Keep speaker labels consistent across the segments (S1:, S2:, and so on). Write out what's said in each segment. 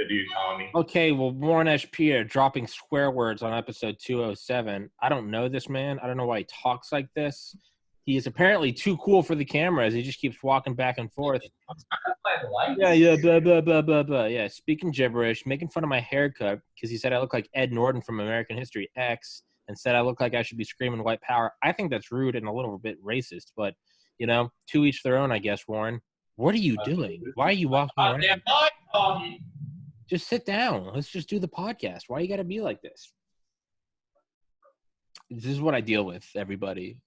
S1: the dude calling me.
S2: Okay, well, Warren S. Pierre dropping swear words on episode 207. I don't know this man. I don't know why he talks like this. He is apparently too cool for the cameras. He just keeps walking back and forth. Yeah, blah, blah, blah, blah, blah. Yeah, speaking gibberish, making fun of my haircut because he said I look like Ed Norton from American History X and said I look like I should be screaming white power. I think that's rude and a little bit racist, but, to each their own, I guess, Warren. What are you doing? Why are you walking around? Just sit down. Let's just do the podcast. Why you got to be like this? This is what I deal with, everybody.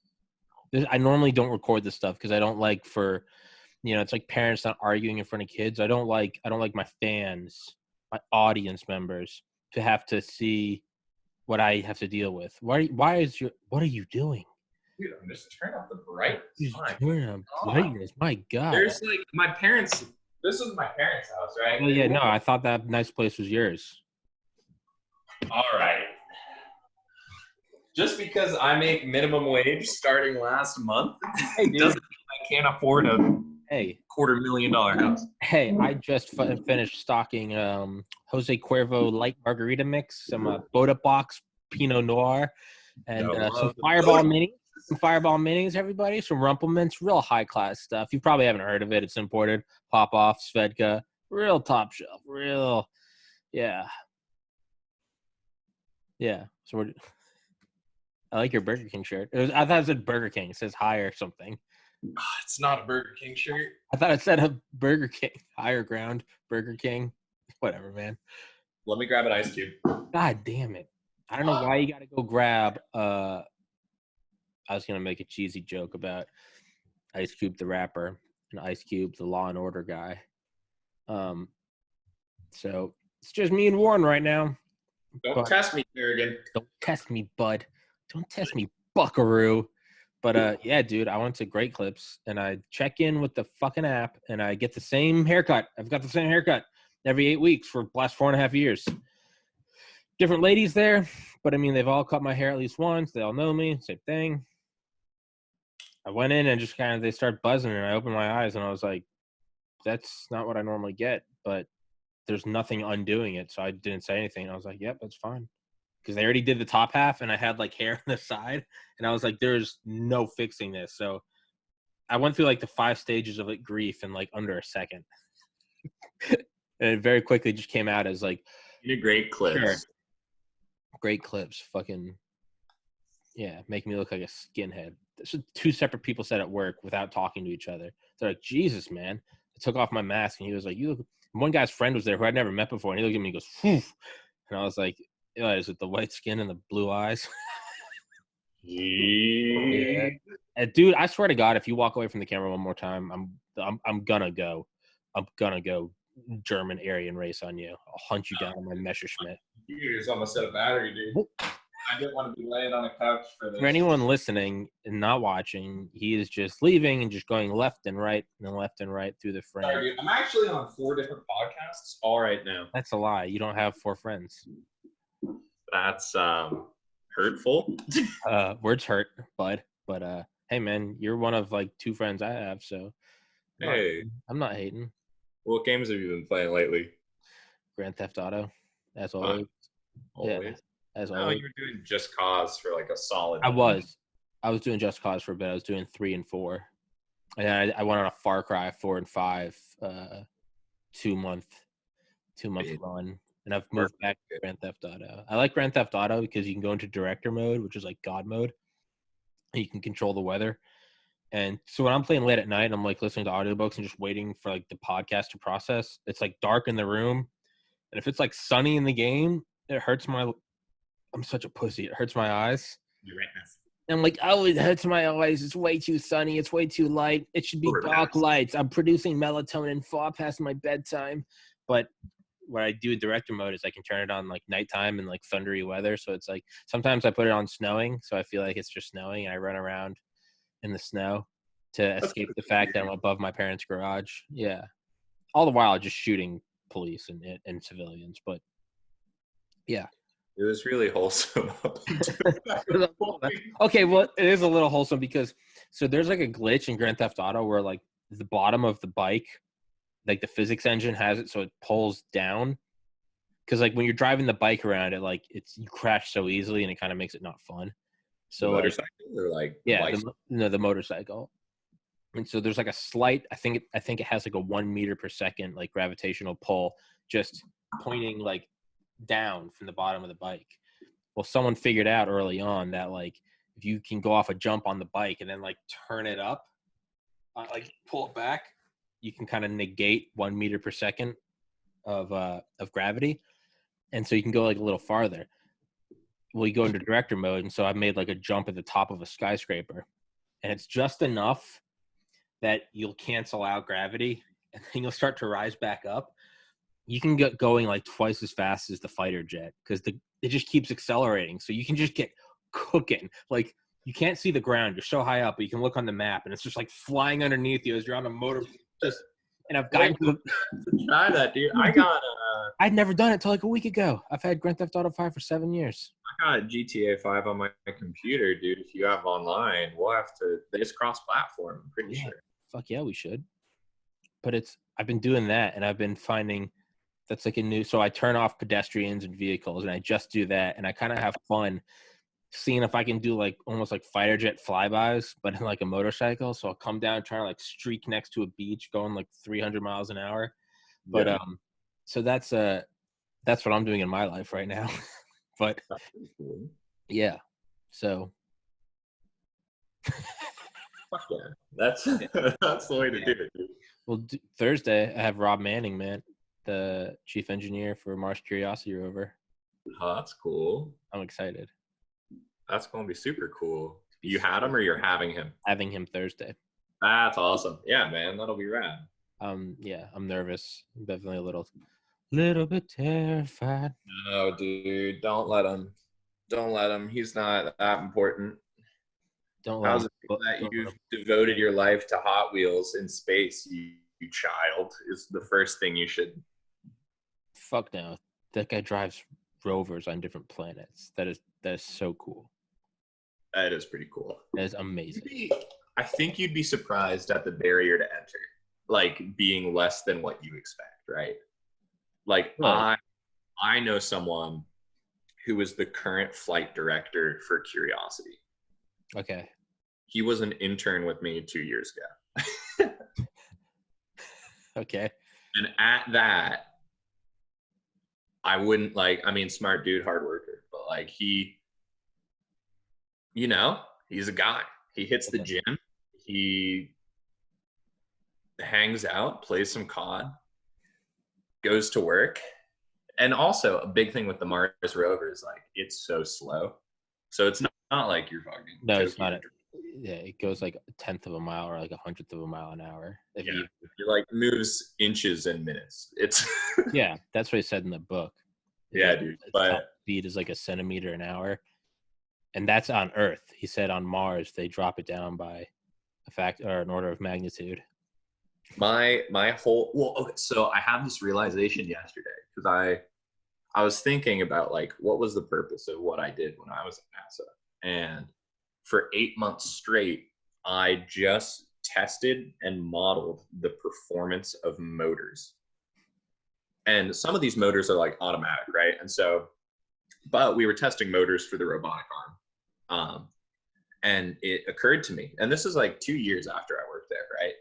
S2: I normally don't record this stuff because I don't like it's like parents not arguing in front of kids. I don't like my fans, my audience members to have to see what I have to deal with. What are you doing?
S1: Dude, I'm just turning off the brightness.
S2: Turn on brightness. My God.
S1: There's like my parents. This was my parents' house, right?
S2: Oh, yeah, no, I thought that nice place was yours.
S1: All right. Just because I make minimum wage starting last month doesn't mean I can't afford a $250,000 house.
S2: Hey, I just finished stocking Jose Cuervo light margarita mix, some Boda Box Pinot Noir, and some Fireball Minis. Some Fireball Minis, everybody. Some Rumpelmans, real high-class stuff. You probably haven't heard of it. It's imported. Pop-Off, Svedka. Real top shelf. Real, yeah. Yeah. So I like your Burger King shirt. I thought it said Burger King. It says higher something.
S1: It's not a Burger King shirt.
S2: I thought it said a Burger King. Higher ground. Burger King. Whatever, man.
S1: Let me grab an ice cube.
S2: God damn it. I don't know why you got to go grab I was going to make a cheesy joke about Ice Cube the rapper and Ice Cube the Law and Order guy. So it's just me and Warren right now.
S1: Don't test me, Kerrigan.
S2: Don't test me, bud. Don't test me, buckaroo. But, yeah, dude, I went to Great Clips, and I check in with the fucking app, and I get the same haircut. I've got the same haircut every 8 weeks for the last 4.5 years. Different ladies there, but, I mean, they've all cut my hair at least once. They all know me. Same thing. I went in and just they start buzzing, and I opened my eyes, and I was like, that's not what I normally get, but there's nothing undoing it, so I didn't say anything. I was like, yep, that's fine. Because they already did the top half, and I had, hair on the side, and I was like, there's no fixing this. So I went through, the 5 stages of, grief in, under a second. And it very quickly just came out as,
S1: You're Great Clips. Sure.
S2: Great Clips. Fucking, yeah, make me look like a skinhead. This is 2 separate people said at work without talking to each other. They're like, Jesus, man. I took off my mask, and he was like, you look. One guy's friend was there who I'd never met before, and he looked at me and goes, phew. And I was like, is it the white skin and the blue eyes? Yeah. Dude, I swear to God, if you walk away from the camera one more time, I'm gonna go. I'm gonna go German Aryan race on you. I'll hunt you down on my Messerschmitt.
S1: You just almost set a battery, dude. I didn't want to be laying on a couch for this.
S2: For anyone listening and not watching, he is just leaving and just going left and right through the frame.
S1: Sorry, dude. I'm actually on 4 different podcasts all right now.
S2: That's a lie. You don't have 4 friends.
S1: That's hurtful.
S2: Words hurt, bud. But hey, man, you're one of 2 friends I have, so I'm not hating.
S1: What games have you been playing lately?
S2: Grand Theft Auto, as always.
S1: Always.
S2: Yeah, as
S1: always. You were doing Just Cause for a solid.
S2: I was doing Just Cause for a bit. I was doing 3 and 4, and I went on a Far Cry 4 and 5 2-month run. And I've moved back to Grand Theft Auto. I like Grand Theft Auto because you can go into director mode, which is God mode. And you can control the weather. And so when I'm playing late at night, I'm listening to audiobooks and just waiting for the podcast to process. It's dark in the room. And if it's sunny in the game, it hurts I'm such a pussy. It hurts my eyes.
S1: Your retinas.
S2: I'm it hurts my eyes. It's way too sunny. It's way too light. It should be dark lights. I'm producing melatonin far past my bedtime. But what I do in director mode is I can turn it on nighttime and thundery weather. So it's sometimes I put it on snowing. So I feel like it's just snowing. And I run around in the snow to escape the fact that I'm above my parents' garage. Yeah. All the while just shooting police and civilians. But yeah.
S1: It was really wholesome.
S2: Okay. Well, it is a little wholesome because there's a glitch in Grand Theft Auto where the bottom of the bike, the physics engine has it so it pulls down because like when you're driving the bike around it, like you crash so easily and it kind of makes it not fun. So
S1: the motorcycle or like the bicycle?
S2: the motorcycle. And so there's like a slight, I think it has like a 1 meter per second like gravitational pull just pointing like down from the bottom of the bike. Well, someone figured out early on that like if you can go off a jump on the bike and then like turn it up, like pull it back, you can kind of negate 1 meter per second of gravity, and so you can go like a little farther. Well, you go into director mode, and so I made like a jump at the top of a skyscraper, and it's just enough that you'll cancel out gravity, and then you'll start to rise back up. You can get going like twice as fast as the fighter jet because it just keeps accelerating. So you can just get cooking. Like you can't see the ground; you're so high up, but you can look on the map, and it's just like flying underneath you as you're on a motor. And I've gotten to
S1: try that, dude.
S2: I'd never done it till like a week ago. I've had Grand Theft Auto 5 for 7 years.
S1: I got GTA 5 on my computer, dude. If you have online, we'll have to. It's cross-platform. I'm pretty sure.
S2: Fuck yeah, we should. But I've been doing that, and I've been finding that's like a new. So I turn off pedestrians and vehicles, and I just do that, and I kind of have fun seeing if I can do like almost like fighter jet flybys, but in like a motorcycle. So I'll come down trying to like streak next to a beach, going like 300 miles an hour. But so that's what I'm doing in my life right now. But yeah, so
S1: fuck yeah, that's the way to do it, dude.
S2: Well, Thursday I have Rob Manning, man, the chief engineer for Mars Curiosity rover.
S1: Oh, that's cool.
S2: I'm excited.
S1: That's going to be super cool. You had him or you're having him?
S2: Having him Thursday.
S1: That's awesome. Yeah, man, that'll be rad.
S2: Yeah, I'm nervous. I'm definitely a little bit terrified.
S1: No, dude, don't let him. Don't let him. He's not that important.
S2: Don't let him.
S1: That you've devoted your life to Hot Wheels in space, you child, is the first thing you should.
S2: Fuck no. That guy drives rovers on different planets. That is so cool.
S1: That is pretty cool.
S2: That is amazing.
S1: I think you'd be surprised at the barrier to enter, like being less than what you expect, right? Like I know someone who was the current flight director for Curiosity.
S2: Okay.
S1: He was an intern with me 2 years ago.
S2: Okay.
S1: And at that, I wouldn't smart dude, hard worker, but like he's a guy. He hits the gym. He hangs out, plays some COD, goes to work. And also a big thing with the Mars rover is like, it's so slow. So it's not like you're fucking.
S2: No, it's not. It goes like 1/10 of a mile or like 100th of a mile an hour.
S1: It like moves inches and minutes. It's
S2: yeah, that's what he said in the book.
S1: Yeah, dude. But
S2: top speed is like a centimeter an hour. And that's on Earth. He said on Mars they drop it down by a fact or an order of magnitude.
S1: My whole okay, so I had this realization yesterday because I was thinking about like what was the purpose of what I did when I was at NASA. And for 8 months straight, I just tested and modeled the performance of motors. And some of these motors are like automatic, right? And so, but we were testing motors for the robotic arm. And it occurred to me, and this is like 2 years after I worked there, right?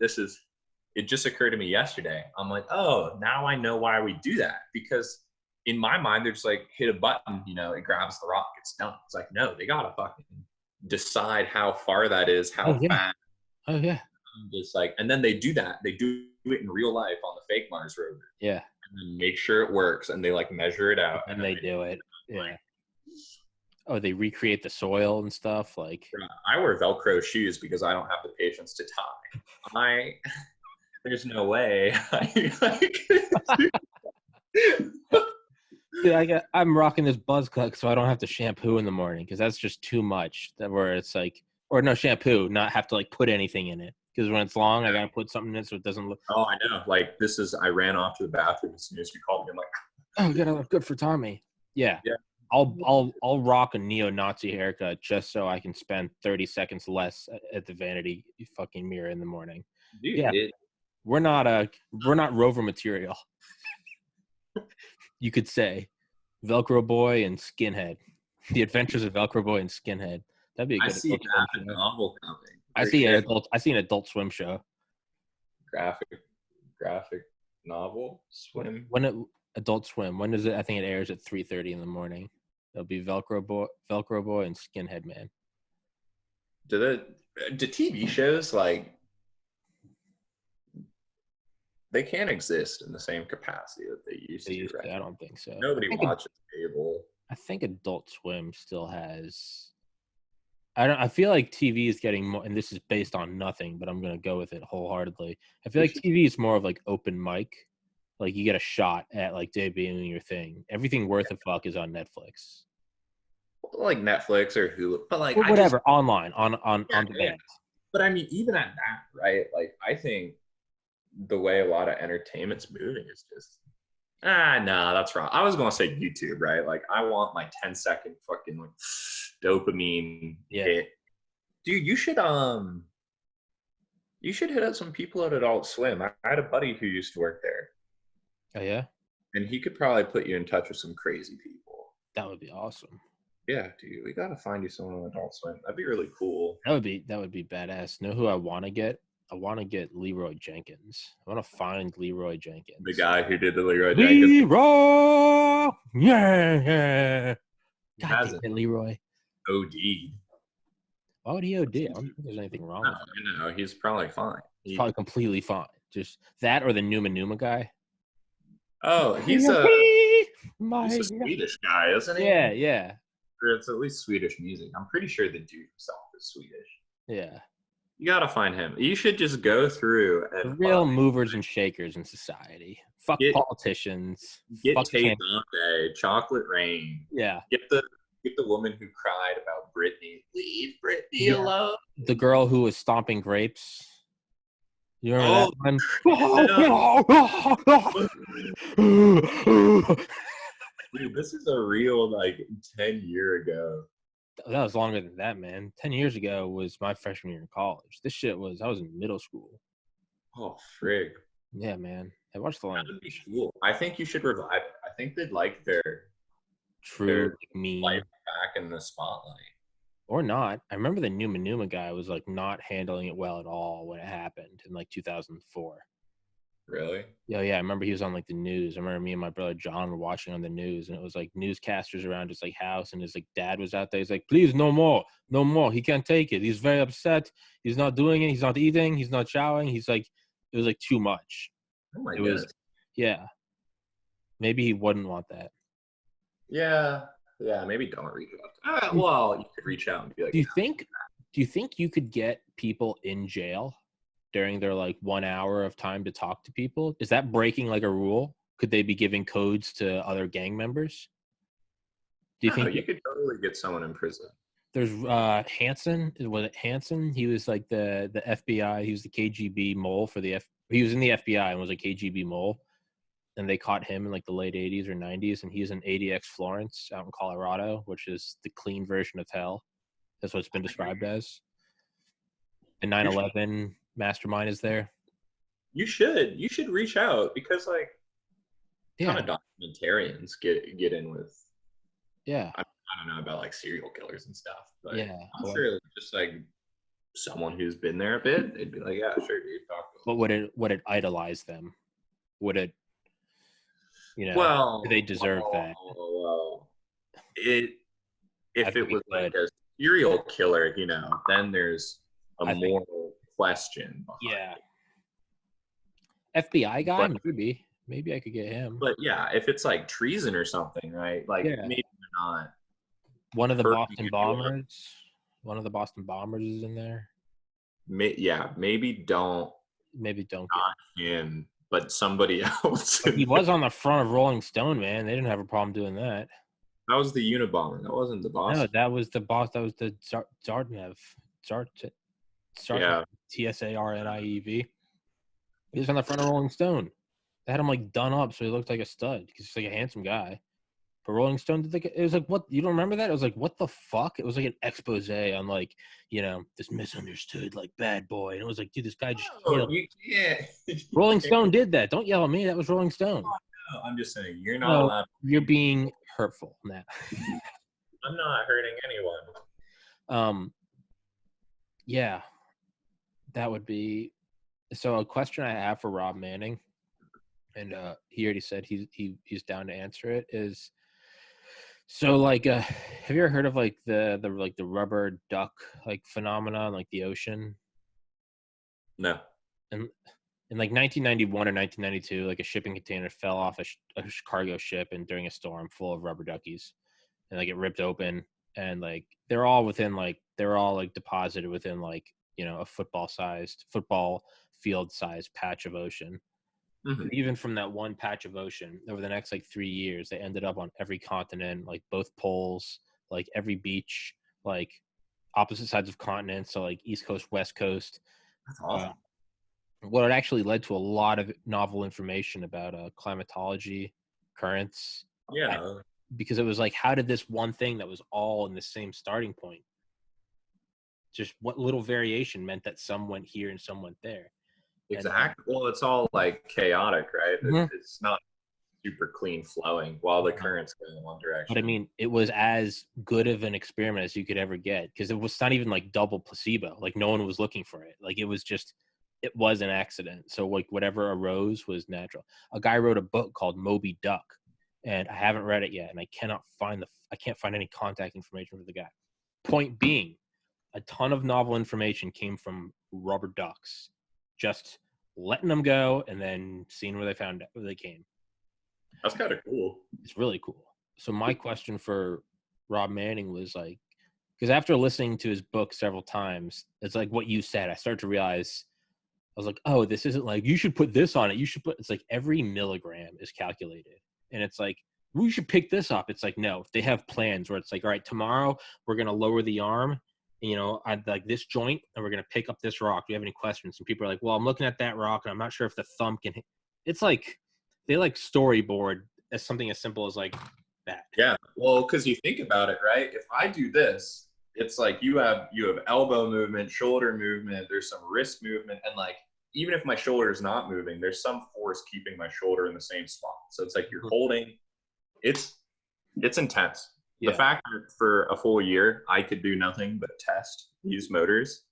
S1: It just occurred to me yesterday. I'm like, oh, now I know why we do that. Because in my mind, they're just like, hit a button, it grabs the rock, it's done. It's like, no, they gotta fucking decide how far that is, how fast.
S2: Oh yeah.
S1: Just like, and then they do that. They do it in real life on the fake Mars rover.
S2: Yeah.
S1: And then make sure it works, and they like measure it out.
S2: And they do it. Yeah. Oh, they recreate the soil and stuff. Like
S1: I wear Velcro shoes because I don't have the patience to tie. There's no way.
S2: Dude, I'm rocking this buzz cut so I don't have to shampoo in the morning because that's just too much. Where it's like, or no shampoo, not have to like put anything in it because when it's long, I gotta put something in it so it doesn't look.
S1: Oh, I know. Like I ran off to the bathroom as soon as you called me. I'm like,
S2: oh, you gotta look good for Tommy. Yeah. Yeah. I'll rock a neo-Nazi haircut just so I can spend 30 seconds less at the vanity fucking mirror in the morning.
S1: Dude,
S2: yeah. We're not rover material. You could say. Velcro Boy and Skinhead. The Adventures of Velcro Boy and Skinhead. That'd be a
S1: I
S2: good
S1: see
S2: Adult Swim
S1: that
S2: show.
S1: novel coming.
S2: I
S1: For
S2: see
S1: sure.
S2: an Adult Swim show.
S1: Graphic novel swim.
S2: Adult Swim. When does it? I think it airs at 3:30 in the morning. It'll be Velcro Boy, and Skinhead Man.
S1: Do TV shows like they can't exist in the same capacity that they used to, right?
S2: I don't think so.
S1: Nobody watches cable.
S2: I think Adult Swim still has. I feel like TV is getting more, and this is based on nothing, but I'm gonna go with it wholeheartedly. I feel like TV is more of like open mic, like you get a shot at like debuting your thing. Everything worth a fuck is on Netflix,
S1: Like Netflix or Hulu, but like
S2: or whatever online on demand.
S1: Yeah. But I mean, even at that, right? Like, I think the way a lot of entertainment's moving is just no, that's wrong. I was gonna say YouTube, right? Like, I want my 10-second fucking like dopamine hit. Dude, you should hit up some people at Adult Swim. I had a buddy who used to work there.
S2: Oh yeah?
S1: And he could probably put you in touch with some crazy people.
S2: That would be awesome.
S1: Yeah, dude, we gotta find you someone on Adult Swim. That'd be really cool.
S2: That would be badass. Know who I want to get? I want to get Leroy Jenkins. I want to find Leroy Jenkins.
S1: The guy who did the Leroy Jenkins.
S2: Leroy! Yeah! God damn it, Leroy.
S1: OD'd.
S2: Why would he OD? I don't think there's anything wrong with him.
S1: No, he's probably fine.
S2: He's probably completely fine. Just that or the Numa guy.
S1: Oh, he's a Swedish guy, isn't he?
S2: Yeah.
S1: Or it's at least Swedish music. I'm pretty sure the dude himself is Swedish.
S2: Yeah.
S1: You gotta find him. You should just go through and
S2: the real movers and shakers in society. Fuck politicians.
S1: Get Tate Day, Chocolate Rain.
S2: Yeah.
S1: Get the woman who cried about Britney. Leave Britney alone.
S2: The girl who was stomping grapes. You remember
S1: that one? Dude, this is a real 10-year ago.
S2: That was longer than that, man. 10 years ago was my freshman year in college. This shit was, I was in middle school.
S1: Oh, frig.
S2: Yeah, man. I watched the
S1: That would be cool. I think you should revive it. I think they'd like their life back in the spotlight.
S2: Or not. I remember the Numa guy was not handling it well at all when it happened in 2004.
S1: Really?
S2: Yeah. I remember he was on the news. I remember me and my brother John were watching on the news, and it was newscasters around his house, and his dad was out there. He's like, please, no more. He can't take it. He's very upset. He's not doing it. He's not eating. He's not showering. He's it was too much.
S1: Oh my goodness.
S2: Yeah. Maybe he wouldn't want that.
S1: Yeah. Maybe don't reach out. Well, you could reach out and be like,
S2: do you think you could get people in jail during their 1 hour of time to talk to people? Is that breaking a rule? Could they be giving codes to other gang members? Do you think
S1: you could totally get someone in prison?
S2: There's Hansen. Was it Hansen? He was the FBI. He was the KGB mole for the he was in the FBI and was a KGB mole. And they caught him in the late 80s or 90s, and he's in ADX Florence out in Colorado, which is the clean version of hell. That's what it's been described as. The 9/11 mastermind is there. You
S1: should reach out because kind of documentarians get in with.
S2: Yeah.
S1: I don't know about serial killers and stuff, but
S2: yeah,
S1: I'm sure just someone who's been there a bit, they'd be like, yeah, sure, dude, talk to them.
S2: But would it idolize them? Would it?
S1: Well,
S2: do they deserve that?
S1: If it was a serial killer, then there's a moral question.
S2: Yeah. FBI guy, maybe I could get him.
S1: But yeah, if it's treason or something, right? Maybe not.
S2: One of the Boston Bombers. One of the Boston Bombers is in there.
S1: Maybe don't.
S2: Maybe don't
S1: get him. But somebody else.
S2: He was on the front of Rolling Stone, man. They didn't have a problem doing that.
S1: That was the Unabomber. That wasn't the boss.
S2: No, that was the boss. That was the Tsarnev.
S1: Yeah.
S2: TSARNIEV. He was on the front of Rolling Stone. They had him done up so he looked like a stud. He's a handsome guy. But Rolling Stone did it was what? You don't remember that? It was what the fuck? It was an expose on this misunderstood bad boy. And it was dude, this guy just killed.
S1: Yeah.
S2: Rolling Stone did that. Don't yell at me. That was Rolling Stone.
S1: No, I'm just saying you're not
S2: No,
S1: allowed.
S2: you're being hurtful now.
S1: I'm not hurting anyone.
S2: um, yeah, that would be. So a question I have for Rob Manning, and he already said he's down to answer it. Is so like, have you ever heard of like the rubber duck like phenomenon, like the ocean?
S1: No.
S2: And in like 1991 or 1992, like a shipping container fell off a cargo ship, and during a storm full of rubber duckies, and like it ripped open, and like they're all like deposited within like a football field sized patch of ocean.
S1: Hmm.
S2: And even from that one patch of ocean, over the next like 3 years, they ended up on every continent, like both poles, like every beach, like opposite sides of continents, so like East Coast, West Coast.
S1: That's
S2: Uh,
S1: awesome.
S2: what it actually led to a lot of novel information about climatology, currents,
S1: Yeah,
S2: because it was like, how did this one thing that was all in the same starting point, just what little variation meant that some went here and some went there? And
S1: exactly. Well, it's all like chaotic, right?
S2: Mhm.
S1: It's not super clean flowing while the current's going in one
S2: But I
S1: direction.
S2: mean, it was as good of an experiment as you could ever get, because it was not even like double placebo. Like no one was looking for it. Like it was an accident. So like whatever arose was natural. A guy wrote a book called Moby Duck, and I haven't read it yet, and I can't find any contact information for the guy. Point being, a ton of novel information came from rubber ducks, just letting them go and then seeing where they came.
S1: That's kind of cool.
S2: It's really cool. So my question for Rob Manning was like, because after listening to his book several times, it's like what you said. I started to realize, I was like, oh, this isn't like you should put this on it. You should put. It's like every milligram is calculated, and it's like we should pick this up. It's like no, they have plans where it's like, all right, tomorrow we're gonna lower the arm, I'd like this joint, and we're gonna pick up this rock. Do you have any questions? And people are like, well, I'm looking at that rock, and I'm not sure if the thumb can hit. It's like they like storyboard as something as simple as like that.
S1: Yeah. Well, because you think about it, right? If I do this, it's like you have elbow movement, shoulder movement, there's some wrist movement, and like even if my shoulder is not moving, there's some force keeping my shoulder in the same spot. So it's like you're holding. It's it's intense. The
S2: Yeah,
S1: fact that for a full year I could do nothing but test these motors,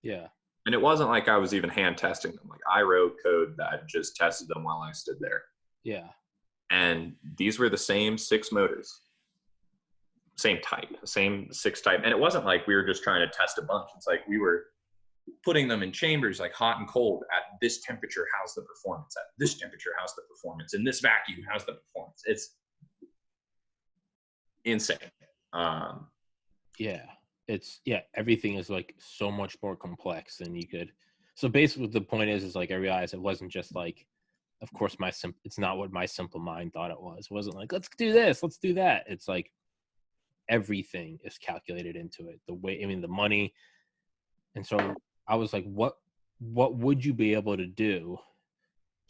S2: yeah,
S1: and it wasn't like I was even hand testing them. Like I wrote code that just tested them while I stood there,
S2: yeah,
S1: and these were the same six motors, same type, same six type. And it wasn't like we were just trying to test a bunch. It's like we were putting them in chambers like hot and cold at this temperature. How's the performance? At this temperature, how's the performance? In this vacuum, how's the performance? It's insane. Um,
S2: yeah. Everything is like so much more complex than you could. So basically, the point is like I realized it wasn't just like, of course, it's not what my simple mind thought it was. It wasn't like let's do this, let's do that. It's like everything is calculated into it. The way, I mean, the money. And so I was like, what would you be able to do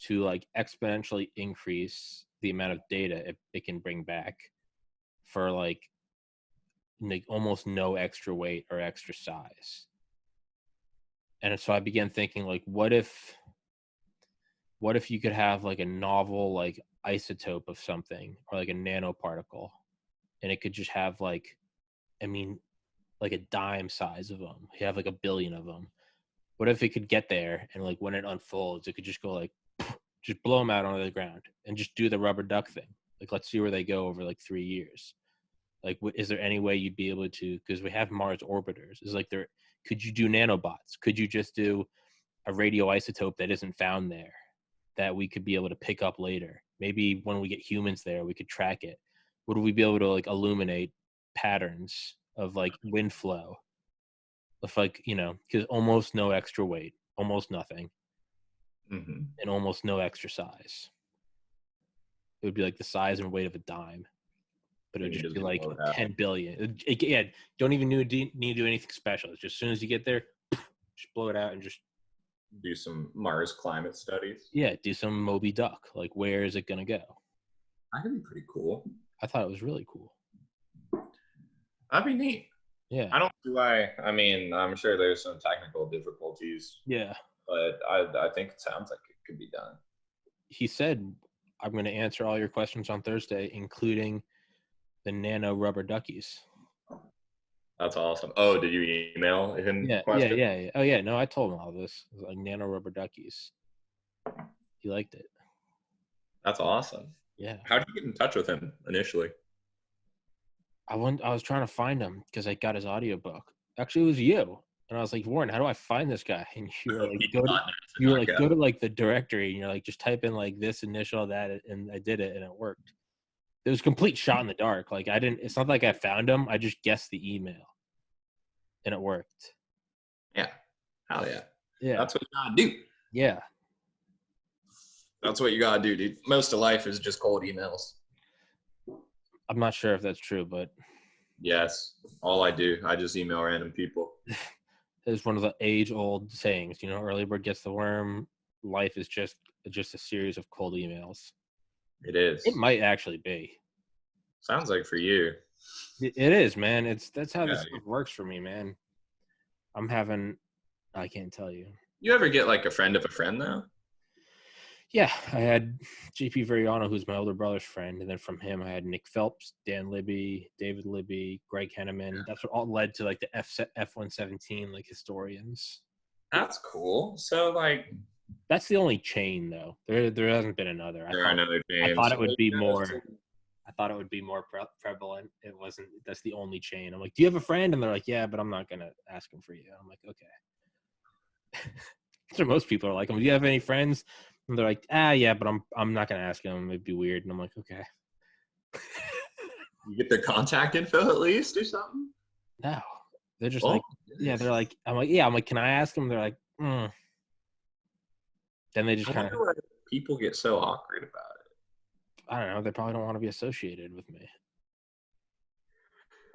S2: to like exponentially increase the amount of data it can bring back for like almost no extra weight or extra size? And so I began thinking like, what if you could have like a novel like isotope of something, or like a nanoparticle, and it could just have like, I mean, like a dime size of them. You have like a billion of them. What if it could get there, and like when it unfolds, it could just go like, just blow them out onto the ground and just do the rubber duck thing. Like, let's see where they go over like 3 years. Like, is there any way you'd be able to? Because we have Mars orbiters. Is like there? Could you do nanobots? Could you just do a radioisotope that isn't found there, that we could be able to pick up later? Maybe when we get humans there, we could track it. Would we be able to like illuminate patterns of like wind flow, of like, because almost no extra weight, almost nothing,
S1: mhm.
S2: and almost no extra size. It would be like the size and weight of a dime, but it would
S1: And you
S2: just
S1: just
S2: be like
S1: blow it out,
S2: 10 billion. Yeah, don't even need to do anything special. It's just as soon as you get there, just blow it out and just,
S1: do some Mars climate studies.
S2: yeah, do some Moby Duck. Like, where is it going to go?
S1: That could be pretty cool.
S2: I thought it was really cool.
S1: That'd be neat.
S2: Yeah.
S1: I don't see why. I mean, I'm sure there's some technical difficulties,
S2: Yeah.
S1: but I think it sounds like it could be done.
S2: He said I'm going to answer all your questions on Thursday, including the nano rubber duckies.
S1: That's awesome. Oh, did you email him questions?
S2: Yeah. Oh, yeah. No, I told him all this. It was like nano rubber duckies. He liked it.
S1: That's awesome.
S2: Yeah.
S1: How did you get in touch with him initially?
S2: I was trying to find him because I got his audiobook. Actually, it was you. And I was like, Warren, how do I find this guy? And you were like, go to like the directory, and you're like, just type in like this initial, that, and I did it, and it worked. It was a complete shot in the dark. Like it's not like I found him. I just guessed the email, and it worked.
S1: Yeah. Hell yeah.
S2: Yeah.
S1: That's what you gotta do.
S2: Yeah.
S1: That's what you gotta do, dude. Most of life is just cold emails.
S2: I'm not sure if that's true, but
S1: yes, all I do, I just email random people.
S2: It's one of the age-old sayings. You know, early bird gets the worm. Life is just a series of cold emails.
S1: It is.
S2: It might actually be.
S1: Sounds like for you.
S2: It is, man. That's how this stuff works for me, man. I can't tell you.
S1: You ever get like a friend of a friend though?
S2: Yeah, I had JP Veriano, who's my older brother's friend, and then from him I had Nick Phelps, Dan Libby, David Libby, Greg Henneman. That's what all led to like the F-117 like historians.
S1: That's cool. So like,
S2: that's the only chain though. There hasn't been another.
S1: There are no chains.
S2: I thought it would be more. I thought it would be more prevalent. It wasn't. That's the only chain. I'm like, do you have a friend? And they're like, yeah, but I'm not gonna ask him for you. I'm like, okay. So most people are like, do you have any friends? And they're like, yeah, but I'm not gonna ask him. It'd be weird. And I'm like, okay.
S1: You get their contact info at least or something?
S2: No, they're just like, yeah. They're like, I'm like, can I ask them? They're like, Then they just kind of.
S1: People get so awkward about it.
S2: I don't know. They probably don't want to be associated with me.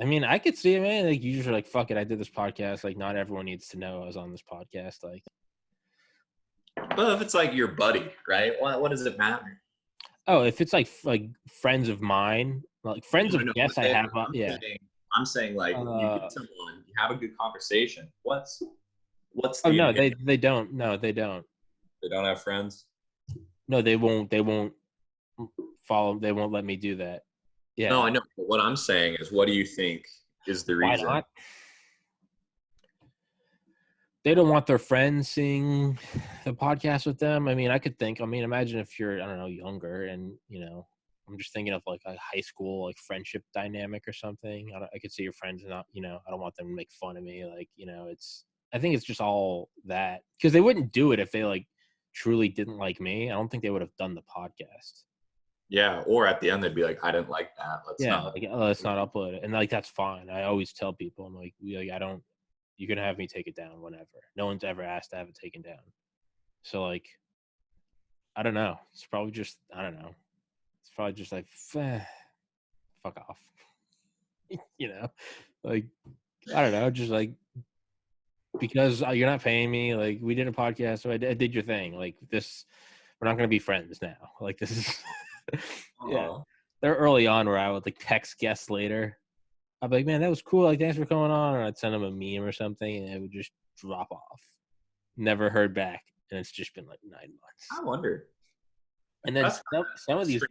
S2: I mean, I could see it, man. Like, you usually like, fuck it. I did this podcast. Like, not everyone needs to know I was on this podcast. Like,
S1: well, if it's like your buddy, right? What does it matter?
S2: Oh, if it's like friends of mine, like friends of guests I have.
S1: I'm saying like you get someone, you have a good conversation. What's the
S2: Oh no, they don't. No, they don't.
S1: They don't have friends?
S2: No, they won't follow. They won't let me do that. Yeah.
S1: No, I know. But what I'm saying is, what do you think is the reason?
S2: Why not? They don't want their friends seeing the podcast with them. I mean, imagine if you're, I don't know, younger and, I'm just thinking of like a high school, like friendship dynamic or something. I could see your friends not, I don't want them to make fun of me. Like, I think it's just all that, because they wouldn't do it if they like truly didn't like me. I don't think they would have done the podcast.
S1: Yeah. Or at the end, they'd be like, I didn't like that.
S2: Let's not upload it. And like, that's fine. I always tell people, I'm like, you can have me take it down whenever. No one's ever asked to have it taken down. So like, I don't know. It's probably just, I don't know. It's probably just like, fuck off. Like, I don't know. Just like, because you're not paying me. Like, we did a podcast, so I did your thing. Like this, we're not going to be friends now. Like this is, yeah. They're early on where I would like text guests later. I'd be like, man, that was cool. Like, thanks for coming on. Or I'd send them a meme or something, and it would just drop off. Never heard back, and it's just been like 9 months.
S1: I wonder.
S2: And then some of these,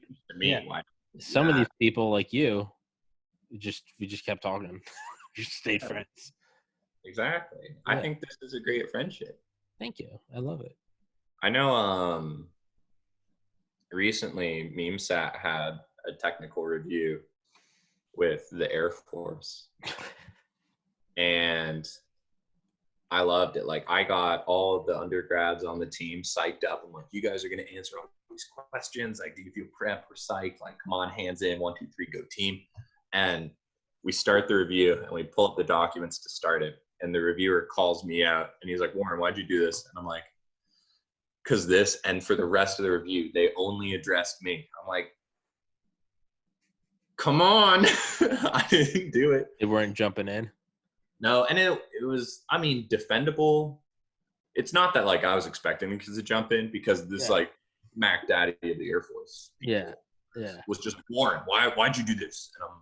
S2: some of these people like you, we just kept talking. We just stayed friends.
S1: Exactly. Yeah. I think this is a great friendship.
S2: Thank you. I love it.
S1: I know. Recently, MemeSat had a technical review with the Air Force, and I loved it. Like, I got all of the undergrads on the team psyched up. I'm like, you guys are going to answer all these questions. Like, do you feel prep or psyched? Like, come on, hands in, 1, 2, 3, go team. And we start the review, and we pull up the documents to start it. And the reviewer calls me out, and he's like, Warren, why'd you do this? And I'm like, because this, and for the rest of the review, they only addressed me. I'm like, come on. I didn't do it.
S2: They weren't jumping in?
S1: No, and it was, I mean, defendable. It's not that, like, I was expecting because to jump in, because this, like, Mac Daddy of the Air Force was just, Warren, why'd you do this? And I'm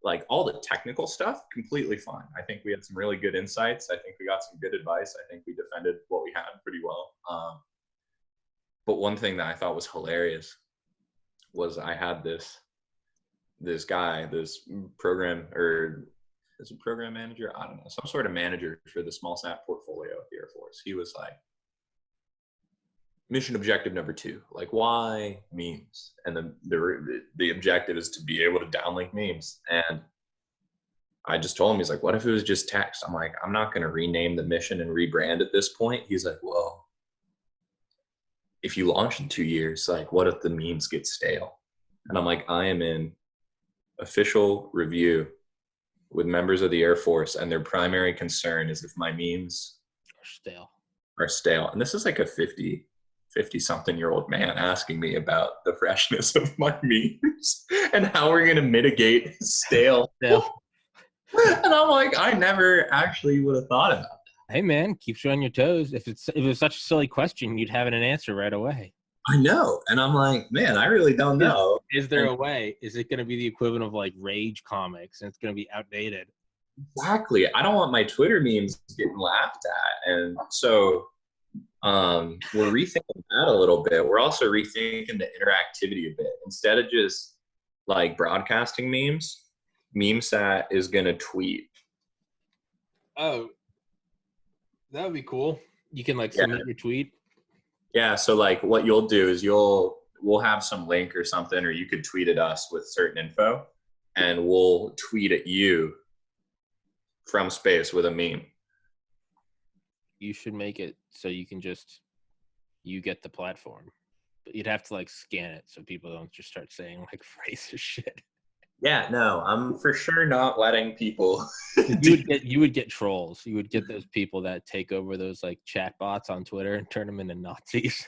S1: like, all the technical stuff, completely fine. I think we had some really good insights. I think we got some good advice. I think we defended what we had pretty well. But one thing that I thought was hilarious was I had this guy, this program, or is a program manager? I don't know, some sort of manager for the small sat portfolio at the Air Force. He was like, mission objective number 2, like, why memes? And then the objective is to be able to downlink memes. And I just told him, he's like, what if it was just text? I'm like, I'm not going to rename the mission and rebrand at this point. He's like, well, if you launch in 2 years, like, what if the memes get stale? And I'm like, I am in official review with members of the Air Force, and their primary concern is if my memes are stale. And this is like a 50 something year old man asking me about the freshness of my memes and how we're going to mitigate stale. And I'm like, I never actually would have thought about that.
S2: Hey man, keeps you on your toes. If it was such a silly question, you'd have an answer right away.
S1: I know. And I'm like, man, I really don't know.
S2: Is there a way? Is it going to be the equivalent of like Rage comics and it's going to be outdated?
S1: Exactly. I don't want my Twitter memes getting laughed at. And so we're rethinking that a little bit. We're also rethinking the interactivity a bit. Instead of just like broadcasting memes, MemeSat is going to tweet.
S2: Oh, that would be cool. You can like submit your tweet.
S1: Yeah, so like what you'll do is we'll have some link or something, or you could tweet at us with certain info, and we'll tweet at you from space with a meme.
S2: You should make it so you can you get the platform. But you'd have to like scan it so people don't just start saying like racist shit.
S1: Yeah, no, I'm for sure not letting people.
S2: You would get trolls. You would get those people that take over those like chat bots on Twitter and turn them into Nazis.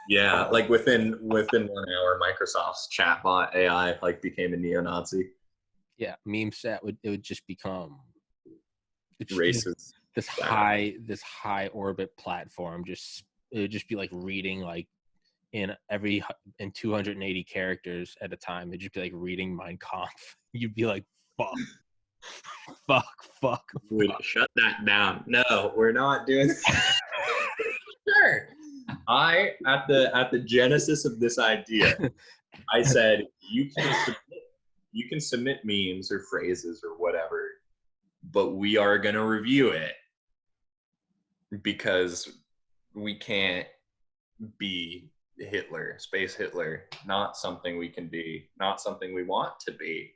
S1: Yeah, like within 1 hour, Microsoft's chatbot AI like became a neo-Nazi.
S2: Yeah, MemeSat would just become
S1: racist.
S2: This high orbit platform. It would just be like reading like in 280 characters at a time. It'd just be like reading Mein Kampf. You'd be like, fuck.
S1: Dude, shut that down. No, we're not doing that. Sure. At the genesis of this idea, I said you can submit memes or phrases or whatever, but we are gonna review it because we can't be Hitler, space Hitler, not something we can be, not something we want to be.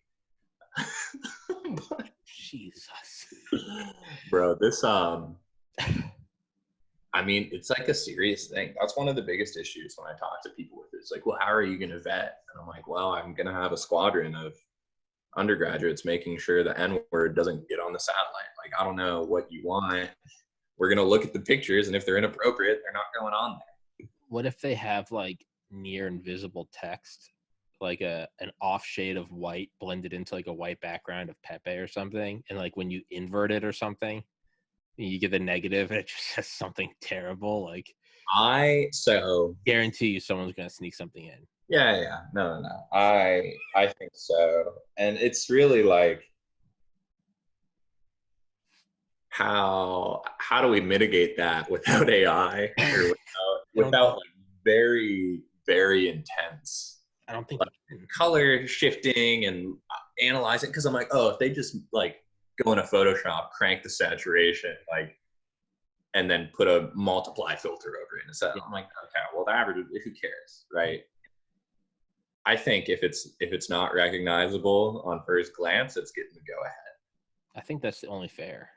S2: Jesus.
S1: Bro, this I mean, it's like a serious thing. That's one of the biggest issues when I talk to people with it. It's like, well, how are you going to vet? And I'm like, well, I'm going to have a squadron of undergraduates making sure the N-word doesn't get on the satellite. Like, I don't know what you want. We're going to look at the pictures, and if they're inappropriate, they're not going on there.
S2: What if they have like near invisible text, like an off shade of white blended into like a white background of Pepe or something, and like when you invert it or something, you get the negative and it just says something terrible? Like, guarantee you someone's gonna sneak something in.
S1: Yeah. No. I think so. And it's really like, how do we mitigate that without AI or without like very, very intense,
S2: I don't think
S1: like, color shifting and analyzing? Because I'm like, oh, if they just like go into Photoshop, crank the saturation, like, and then put a multiply filter over it instead. I'm like, okay, well, the average, who cares, right? I think if it's not recognizable on first glance, it's getting the go ahead.
S2: I think that's the only fair.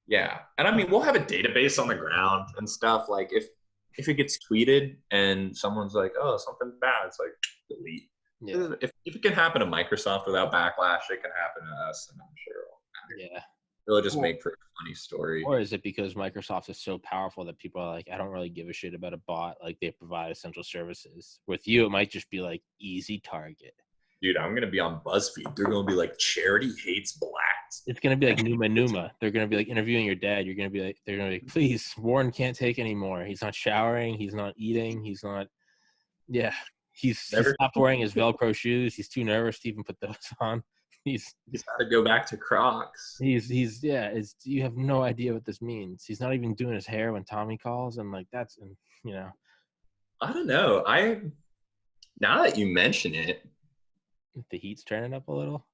S1: Yeah, and I mean, we'll have a database on the ground and stuff. Like if it gets tweeted and someone's like, oh, something bad, it's like delete. Yeah. If it can happen to Microsoft without backlash, it can happen to us, and I'm sure it'll just make for a funny story.
S2: Or is it because Microsoft is so powerful that people are like, I don't really give a shit about a bot, like they provide essential services? With you, it might just be like easy target.
S1: Dude, I'm gonna be on BuzzFeed. They're gonna be like, charity hates blacks.
S2: It's gonna be like Numa. They're gonna be like interviewing your dad. They're gonna be like, please, Warren can't take anymore. He's not showering. He's not eating. He's not. Yeah, he's stopped wearing his Velcro shoes. He's too nervous to even put those on. He's
S1: got to go back to Crocs.
S2: You have no idea what this means. He's not even doing his hair when Tommy calls, and like I don't
S1: know. Now that you mention it,
S2: The heat's turning up a little.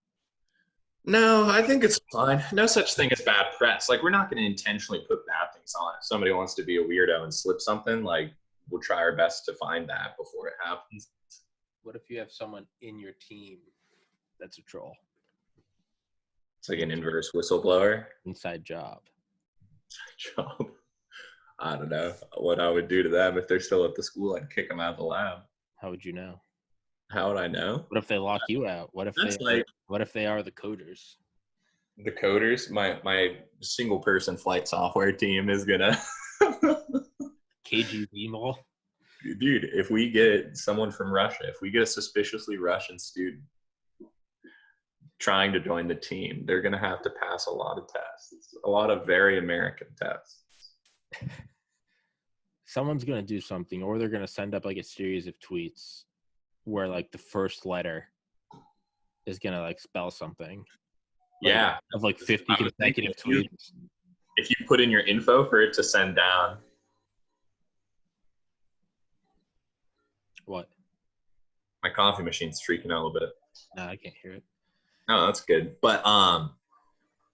S1: no, I think it's fine. No such thing as bad press. Like, we're not going to intentionally put bad things on it. If somebody wants to be a weirdo and slip something, like, we'll try our best to find that before it happens.
S2: What if you have someone in your team that's a troll?
S1: It's like an inverse whistleblower
S2: Inside job.
S1: job. I don't know what I would do to them if they're still at the school. I'd kick them out of the lab.
S2: How would you know?
S1: How would I know?
S2: What if they lock you out? What if they are the coders?
S1: The coders? My single person flight software team is gonna
S2: KGB mall.
S1: Dude, if we get someone from Russia, if we get a suspiciously Russian student trying to join the team, they're going to have to pass a lot of tests, a lot of very American tests.
S2: Someone's going to do something, or they're going to send up like a series of tweets where like the first letter is going to like spell something.
S1: Yeah.
S2: Of like 50 consecutive tweets.
S1: If you put in your info for it to send down.
S2: What?
S1: My coffee machine's streaking out a little bit.
S2: No, I can't hear it.
S1: Oh, that's good. But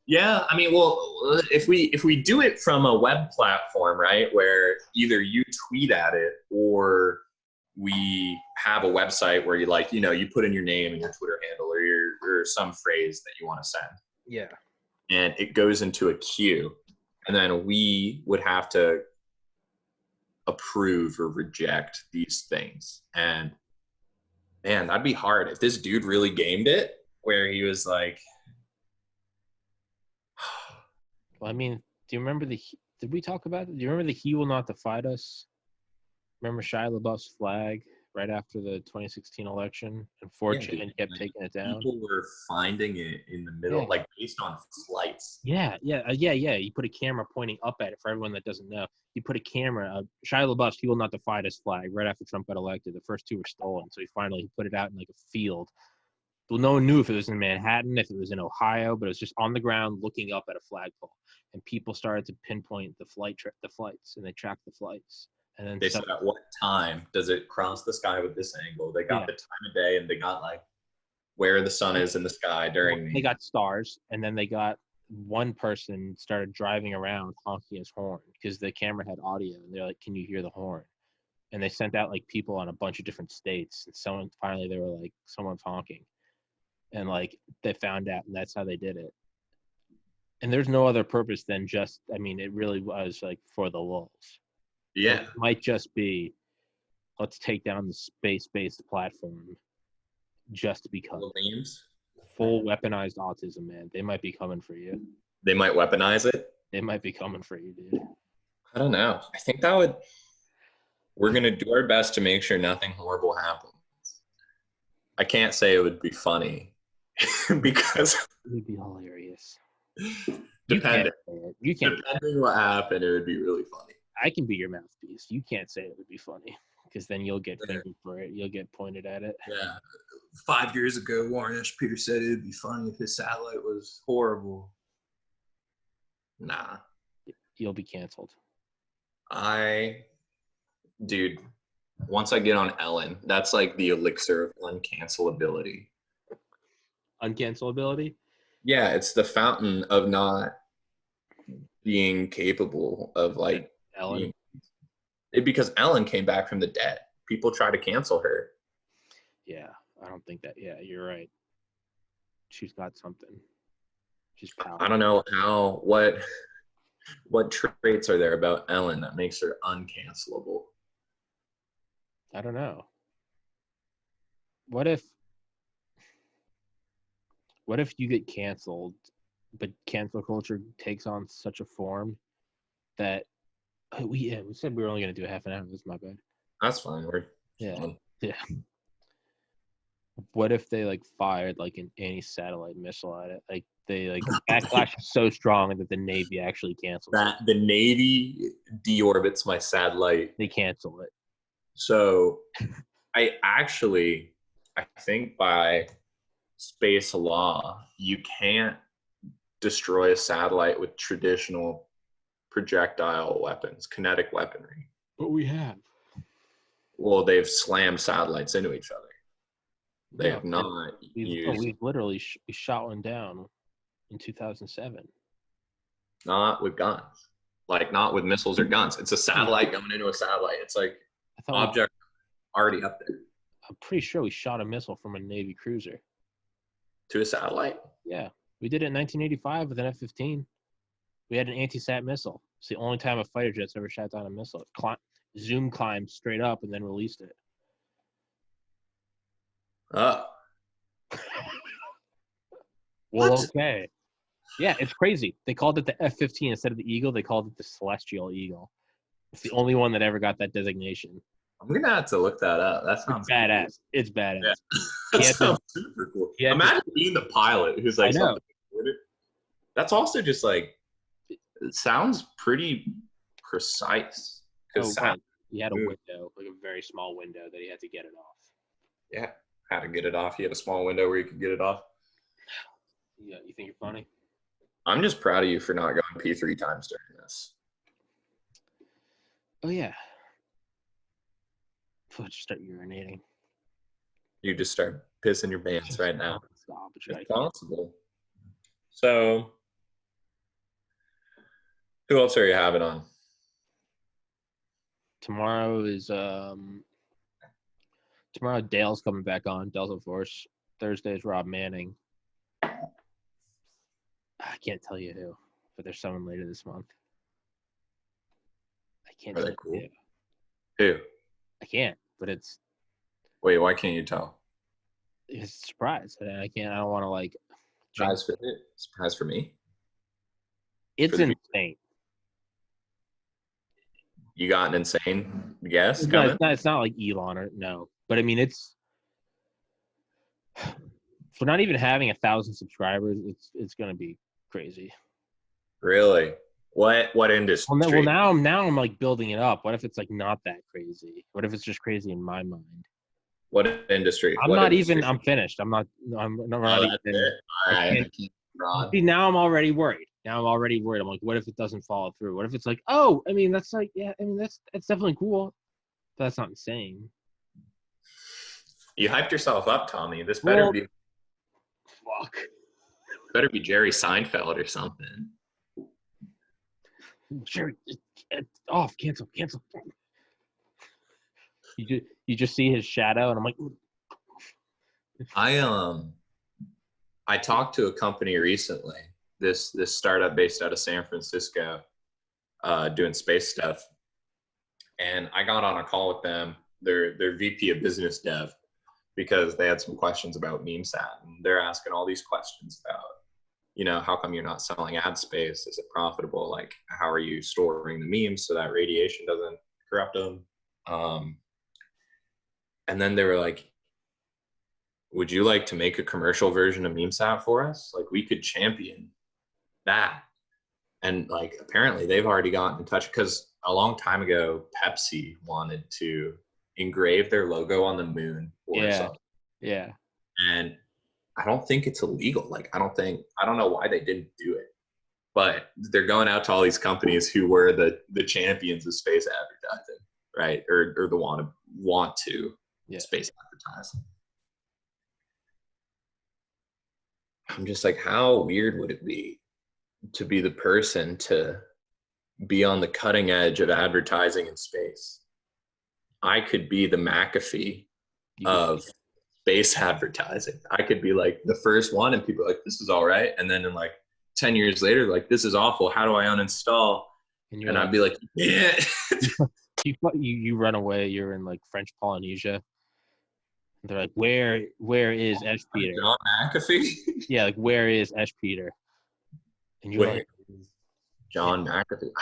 S1: yeah, I mean, well, if we do it from a web platform, right, where either you tweet at it or we have a website where you put in your name and your Twitter handle or some phrase that you want to send.
S2: Yeah.
S1: And it goes into a queue, and then we would have to approve or reject these things. And man, that'd be hard if this dude really gamed it, where he was like,
S2: well, I mean, do you remember did we talk about it? Do you remember the "He Will Not Divide Us"? Remember Shia LaBeouf's flag right after the 2016 election, and 4chan kept taking it down.
S1: People were finding it in the middle, like based on flights.
S2: Yeah. You put a camera pointing up at it. For everyone that doesn't know, you put a camera. Shia LaBeouf's "He Will Not Divide Us" flag right after Trump got elected. The first two were stolen, so he finally put it out in like a field. Well, no one knew if it was in Manhattan, if it was in Ohio, but it was just on the ground looking up at a flagpole. And people started to pinpoint the flights, and they tracked the flights. And then
S1: they said, at what time does it cross the sky with this angle? They got the time of day, and they got like where the sun is in the sky during.
S2: They got stars, and then they got one person started driving around honking his horn because the camera had audio, and they're like, "Can you hear the horn?" And they sent out like people on a bunch of different states, and they were like, "Someone's honking," and like they found out, and that's how they did it. And there's no other purpose than just, I mean, it really was like for the lulz.
S1: Yeah.
S2: It might just be, let's take down the space-based platform just because.
S1: Memes.
S2: Full weaponized autism, man. They might be coming for you.
S1: They might weaponize it?
S2: They might be coming for you, dude.
S1: I don't know. I think we're going to do our best to make sure nothing horrible happens. I can't say it would be funny because.
S2: It would be hilarious.
S1: Depending.
S2: You can't.
S1: Depending what happened, it would be really funny.
S2: I can be your mouthpiece. You can't say it would be funny because then you'll get fingered for it. You'll get pointed at it.
S1: Yeah. 5 years ago, Warren S. Peter said it would be funny if his satellite was horrible. Nah.
S2: You'll be canceled.
S1: Dude, once I get on Ellen, that's like the elixir of uncancelability.
S2: Uncancelability?
S1: Yeah, it's the fountain of not being capable of like
S2: Ellen.
S1: Because Ellen came back from the dead. People try to cancel her.
S2: Yeah, I don't think that. Yeah, you're right. She's got something. She's powerful.
S1: I don't know what traits are there about Ellen that makes her uncancelable.
S2: I don't know. What if you get canceled, but cancel culture takes on such a form that we said we were only going to do half an hour. That's my bad.
S1: That's fine.
S2: Yeah. What if they like fired like an anti-satellite missile at it? Like they like backlash is so strong that the Navy actually cancels
S1: that. The Navy deorbits my satellite.
S2: They cancel it.
S1: So I think by space law, you can't destroy a satellite with traditional projectile weapons, kinetic weaponry.
S2: But we have.
S1: Well, they've slammed satellites into each other. They
S2: No,
S1: have not used,
S2: we've literally we shot one down in 2007.
S1: not with guns, like not with missiles or guns. It's a satellite going into a satellite. It's like
S2: I thought
S1: object already up there
S2: I'm pretty sure we shot a missile from a Navy cruiser.
S1: to a satellite.
S2: Yeah, we did it in 1985 with an F-15. We had an anti-sat missile. It's the only time a fighter jet's ever shot down a missile. Zoom climbed straight up and then released it.
S1: Oh,
S2: Well,
S1: what?
S2: okay. Yeah, it's crazy. They called it the F-15 instead of the Eagle. They called it the Celestial Eagle. It's the only one that ever got that designation.
S1: I'm gonna have to look that up. That sounds
S2: It's badass.
S1: cool.
S2: It's badass.
S1: Yeah. That sounds super cool. Imagine being the pilot who's like,
S2: I know.
S1: That's also just like, it sounds pretty precise.
S2: Right. He had a window, like a very small window that he had to get it off.
S1: Yeah, how to get it off. He had a small window where you could get it off.
S2: Yeah, you think you're funny?
S1: I'm just proud of you for not going P3 times during this.
S2: Oh yeah. I'll just start urinating.
S1: You just start pissing your pants right now.
S2: Stop.
S1: It's possible. So, who else are you having on?
S2: Tomorrow Dale's coming back on. Delta Force. Thursday is Rob Manning. I can't tell you who, but there's someone later this month. I can't tell you
S1: who.
S2: I can't, but it's.
S1: Wait, why can't you tell?
S2: It's a surprise. I don't want to like.
S1: Surprise for me?
S2: It's insane.
S1: You got an insane guess?
S2: No, it's not like Elon or no. But I mean, it's for not even having 1,000 subscribers. It's going to be crazy.
S1: Really? What industry?
S2: Well, now I'm like building it up. What if it's like not that crazy? What if it's just crazy in my mind?
S1: What industry?
S2: I'm finished. I'm not even.
S1: All right.
S2: See, now I'm already worried. I'm like, what if it doesn't follow through? What if it's like, oh, I mean, that's like, yeah, I mean, that's definitely cool. But that's not insane.
S1: You hyped yourself up, Tommy. This better be.
S2: Fuck.
S1: Better be Jerry Seinfeld or something.
S2: Jerry, off. Cancel. You just see his shadow, and I'm like,
S1: I talked to a company recently. This startup based out of San Francisco, doing space stuff, and I got on a call with them. Their VP of business dev, because they had some questions about MemeSat, and they're asking all these questions about, how come you're not selling ad space? Is it profitable? Like, how are you storing the memes so that radiation doesn't corrupt them? And then they were like, would you like to make a commercial version of MemeSat for us? Like, we could champion that. And like, apparently they've already gotten in touch, because a long time ago, Pepsi wanted to engrave their logo on the moon or something.
S2: Yeah.
S1: And I don't think it's illegal. Like, I don't know why they didn't do it, but they're going out to all these companies who were the champions of space advertising, right? Or the want to space advertise. I'm just like, how weird would it be to be the person to be on the cutting edge of advertising in space? I could be the McAfee of space advertising. I could be like the first one, and people are like, this is all right. And then in like 10 years later, like, this is awful. How do I uninstall? And I'd be like, yeah.
S2: You run away. You're in like French Polynesia. They're like, where is Esh Peter?
S1: John McAfee?
S2: Yeah, like, where is Esh Peter? And you're like,
S1: John McAfee.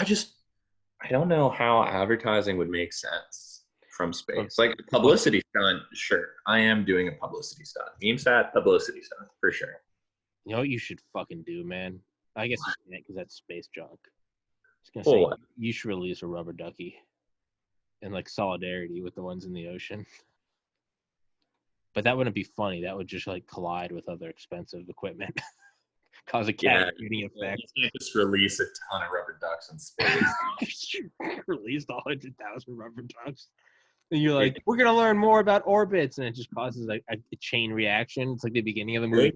S1: I don't know how advertising would make sense from space. Like, publicity stunt, sure. I am doing a publicity stunt. MemeSat, publicity stunt, for sure.
S2: You know what you should fucking do, man? I guess you can't, because that's space junk. I was gonna say, you should release a rubber ducky in like solidarity with the ones in the ocean. But that wouldn't be funny. That would just like collide with other expensive equipment, cause a cascading effect.
S1: You can't just release a ton of rubber ducks in space.
S2: Released 100,000 rubber ducks. And you're like, we're gonna learn more about orbits, and it just causes like a chain reaction. It's like the beginning of the movie.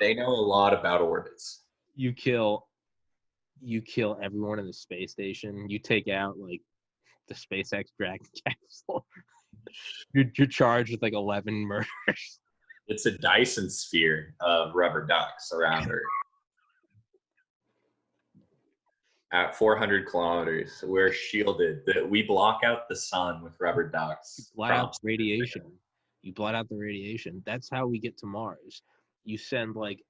S1: They know a lot about orbits.
S2: You kill everyone in the space station. You take out like the SpaceX Dragon capsule. You're charged with like 11 murders.
S1: It's a Dyson sphere of rubber ducks around Earth. At 400 kilometers, we're shielded. We block out the sun with rubber ducks.
S2: You blot out the radiation. You blot out the radiation. That's how we get to Mars. You send like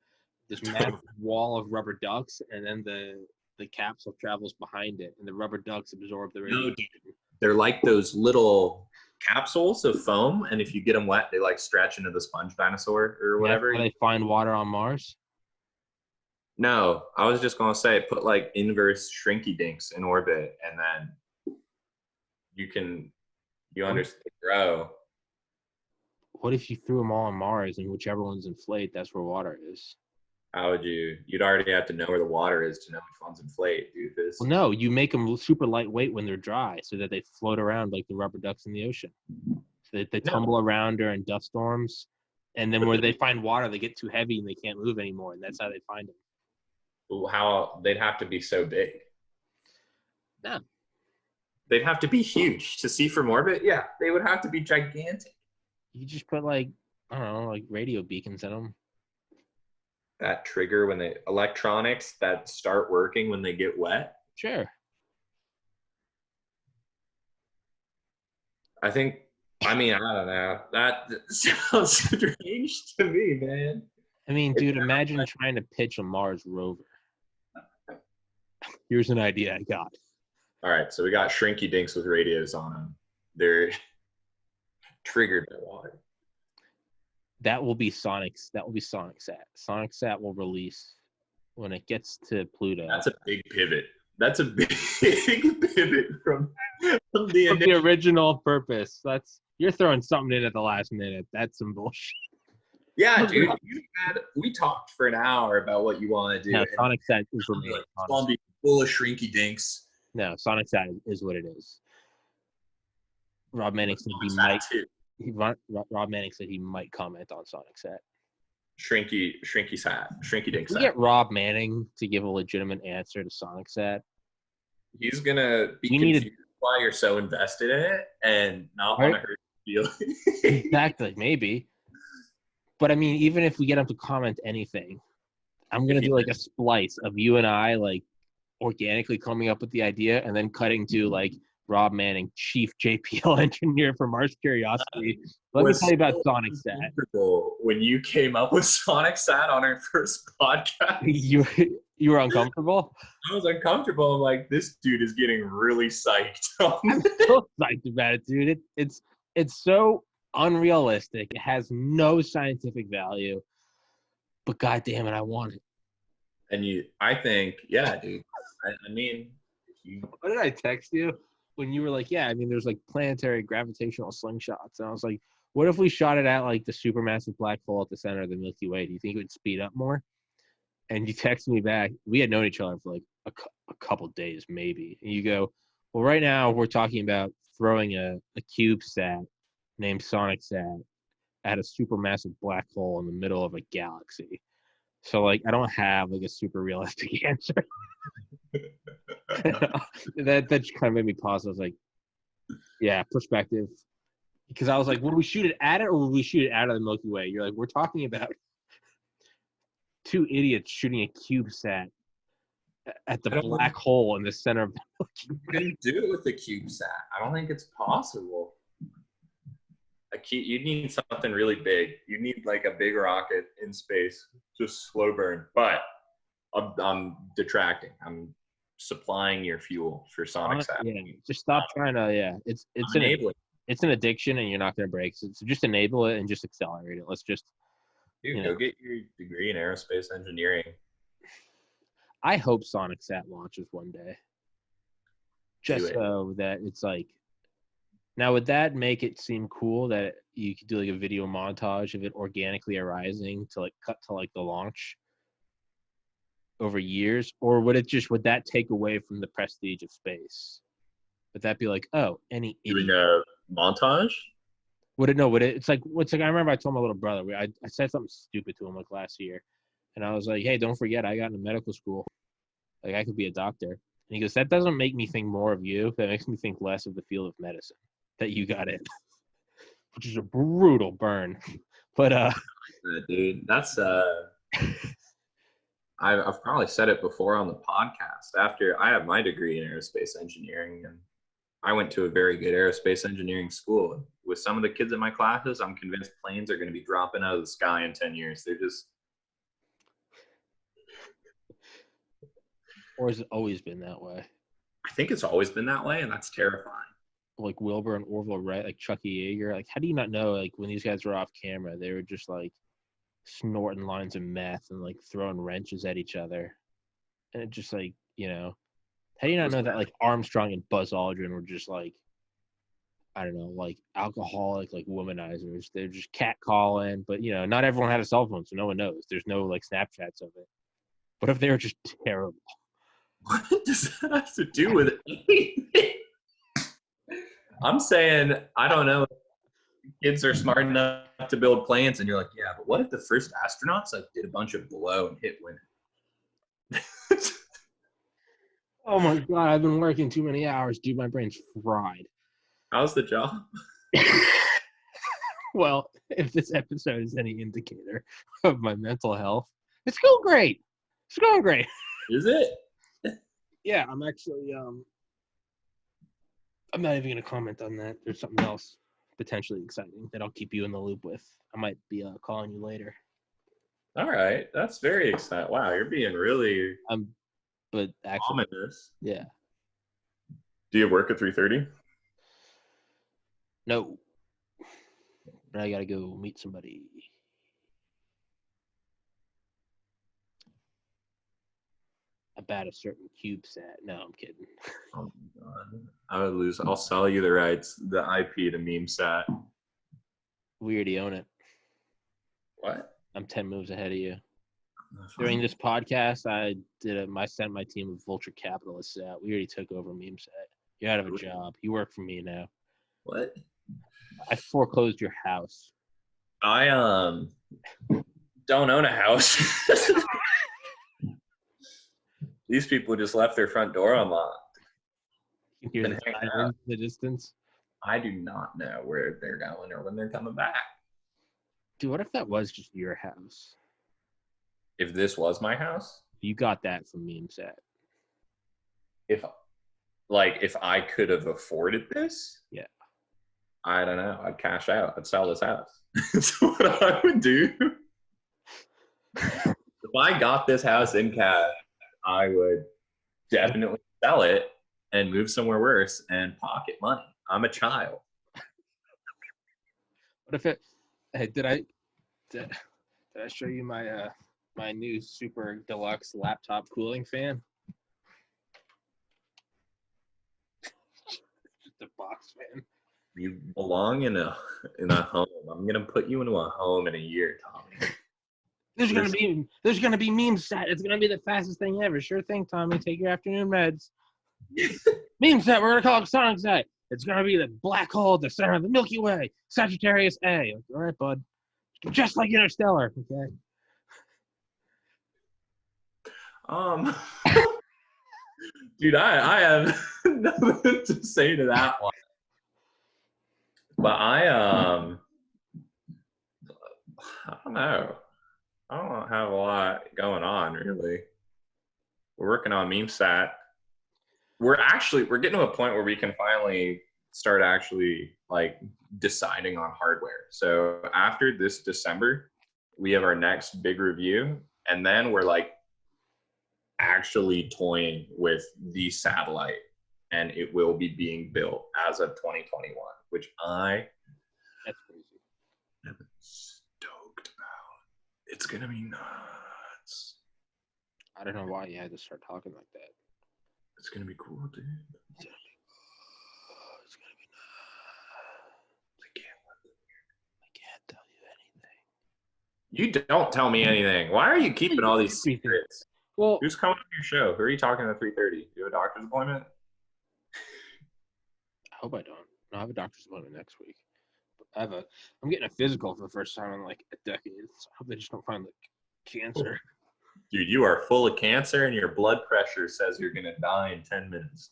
S2: this massive wall of rubber ducks, and then the capsule travels behind it, and the rubber ducks absorb the radiation.
S1: No, they're like those little capsules of foam, and if you get them wet, they like stretch into the sponge dinosaur or whatever.
S2: That's how they find water on Mars?
S1: No, I was just gonna say put like inverse shrinky dinks in orbit, and then you understand grow.
S2: What if you threw them all on Mars, and whichever one's inflate, that's where water is?
S1: How would you'd already have to know where the water is to know which ones inflate, dude.
S2: Well, no, you make them super lightweight when they're dry so that they float around like the rubber ducks in the ocean. So they tumble around during dust storms, and then where they find water, they get too heavy and they can't move anymore, and that's how they find them.
S1: How they'd have to be so big.
S2: Yeah.
S1: They'd have to be huge to see from orbit. Yeah, they would have to be gigantic.
S2: You just put like, I don't know, like radio beacons in them.
S1: That trigger when electronics that start working when they get wet.
S2: Sure.
S1: I don't know. That sounds strange to me, man.
S2: I mean, dude, imagine trying to pitch a Mars rover. Here's an idea I got.
S1: All right, so we got shrinky dinks with radios on them. They're triggered by water.
S2: That will be SonicSat. SonicSat will release when it gets to Pluto.
S1: That's a big pivot. That's a big pivot from the
S2: original purpose. You're throwing something in at the last minute. That's some bullshit.
S1: Yeah, dude. We talked for an hour about what you want to do.
S2: No, SonicSat is what it is.
S1: It's going to be full of shrinky dinks.
S2: No, SonicSat is what it is. Rob Manning said Rob Manning said he might comment on SonicSat.
S1: Shrinky dink.
S2: We get Rob Manning to give a legitimate answer to SonicSat.
S1: He's gonna be confused why you're so invested in it and not want to hurt your feelings.
S2: Exactly, maybe. But I mean, even if we get him to comment anything, I'm gonna do like a splice of you and I like organically coming up with the idea and then cutting to like Rob Manning, chief JPL engineer for Mars Curiosity. Let me tell you about SonicSat.
S1: When you came up with SonicSat on our first podcast,
S2: you were uncomfortable?
S1: I was uncomfortable. I'm like, this dude is getting really psyched.
S2: I'm so psyched about it, dude. It's so unrealistic. It has no scientific value. But God damn it, I want it.
S1: And I think, yeah, dude. I mean,
S2: what did I text you? When you were like, yeah, I mean, there's like planetary gravitational slingshots. And I was like, what if we shot it at like the supermassive black hole at the center of the Milky Way? Do you think it would speed up more? And you text me back. We had known each other for like a couple days, maybe. And you go, well, right now we're talking about throwing a CubeSat named SonicSat at a supermassive black hole in the middle of a galaxy. So like, I don't have like a super realistic answer. that just kind of made me pause. I was like, yeah, perspective. Because I was like, would we shoot it at it or would we shoot it out of the Milky Way? You're like, we're talking about two idiots shooting a CubeSat at the black hole in the center of the Milky Way.
S1: You couldn't do it with the CubeSat. I don't think it's possible. You need something really big. You need like a big rocket in space, just slow burn. But I'm detracting. I'm supplying your fuel for SonicSat.
S2: Yeah, just stop trying to. Yeah, it's an addiction, and you're not going to break. So just enable it and just accelerate it. Let's just.
S1: Go get your degree in aerospace engineering.
S2: I hope SonicSat launches one day. Just so that it's like. Now, would that make it seem cool that you could do like a video montage of it organically arising to like cut to like the launch over years, or would that take away from the prestige of space? Would that be like, oh, any
S1: Doing
S2: idiot?
S1: a montage?
S2: Would it? No, would it? It's like, what's like? I remember I told my little brother, I said something stupid to him like last year, and I was like, hey, don't forget, I got into medical school. Like, I could be a doctor. And he goes, that doesn't make me think more of you. That makes me think less of the field of medicine that you got in, which is a brutal burn. But
S1: Dude, that's I've probably said it before on the podcast. After I have my degree in aerospace engineering, and I went to a very good aerospace engineering school. With some of the kids in my classes, I'm convinced planes are going to be dropping out of the sky in 10 years. They're just.
S2: or has it always been that way?
S1: I think it's always been that way, and that's terrifying.
S2: Like Wilbur and Orville Wright, like Chucky Yeager. Like, how do you not know? Like, when these guys were off camera, they were just like snorting lines of meth and like throwing wrenches at each other, and it just like, how do you not know that like Armstrong and Buzz Aldrin were just like, I don't know, like alcoholic, like womanizers? They're just catcalling, but not everyone had a cell phone, so no one knows. There's no like Snapchats of it. What if they were just terrible?
S1: What does that have to do with anything? I'm saying, I don't know. Kids are smart enough to build planes, and you're like, yeah, but what if the first astronauts like did a bunch of blow and hit women?
S2: Oh my god, I've been working too many hours, dude. My brain's fried.
S1: How's the job?
S2: Well, if this episode is any indicator of my mental health, it's going great. It's going great.
S1: Is it?
S2: Yeah, I'm actually I'm not even gonna comment on that. There's something else potentially exciting that I'll keep you in the loop with. I might be calling you later.
S1: All right, that's very exciting. Wow, you're being really
S2: but actually,
S1: ominous.
S2: yeah.
S1: Do you work at 3:30?
S2: No, but I gotta go meet somebody. About a certain CubeSat. No, I'm kidding.
S1: Oh my god, I would lose. I'll sell you the rights, the IP to MemeSat.
S2: We already own it.
S1: What?
S2: I'm 10 moves ahead of you. During this podcast, I sent my team of vulture capitalists out. We already took over MemeSat. You're out of a job. You work for me now.
S1: What?
S2: I foreclosed your house.
S1: I don't own a house. These people just left their front door unlocked.
S2: You hear the sirens in the distance?
S1: I do not know where they're going or when they're coming back.
S2: Dude, what if that was just your house?
S1: If this was my house?
S2: You got that from MemeSat.
S1: If I could have afforded this?
S2: Yeah.
S1: I don't know. I'd cash out. I'd sell this house. That's what I would do. If I got this house in cash, I would definitely sell it and move somewhere worse and pocket money. I'm a child.
S2: What if it? Hey, did I show you my my new super deluxe laptop cooling fan? Just a box fan.
S1: You belong in a home. I'm gonna put you into a home in a year, Tommy.
S2: There's gonna be MemeSat. It's gonna be the fastest thing ever. Sure thing, Tommy. Take your afternoon meds. MemeSat. We're gonna call it SonicSat. It's gonna be the black hole at the center of the Milky Way, Sagittarius A. All right, bud. Just like Interstellar. Okay.
S1: Dude, I have nothing to say to that one. But I don't know. I don't have a lot going on really. We're working on MemeSat. We're getting to a point where we can finally start actually like deciding on hardware. So after this December, we have our next big review, and then we're like actually toying with the satellite, and it will be being built as of 2021, which
S2: That's crazy.
S1: am stoked about. It's gonna be nuts.
S2: I don't know why you had to start talking like that.
S1: It's gonna be cool, dude.
S2: It's gonna be nuts. I can't tell you anything.
S1: You don't tell me anything. Why are you keeping all these secrets?
S2: Well,
S1: Who's coming on your show? Who are you talking to at 3:30? Do you have a doctor's appointment?
S2: hope I don't. No, I have a doctor's appointment next week. I'm getting a physical for the first time in like a decade. So I hope they just don't find like cancer.
S1: Dude, you are full of cancer and your blood pressure says you're going to die in 10 minutes.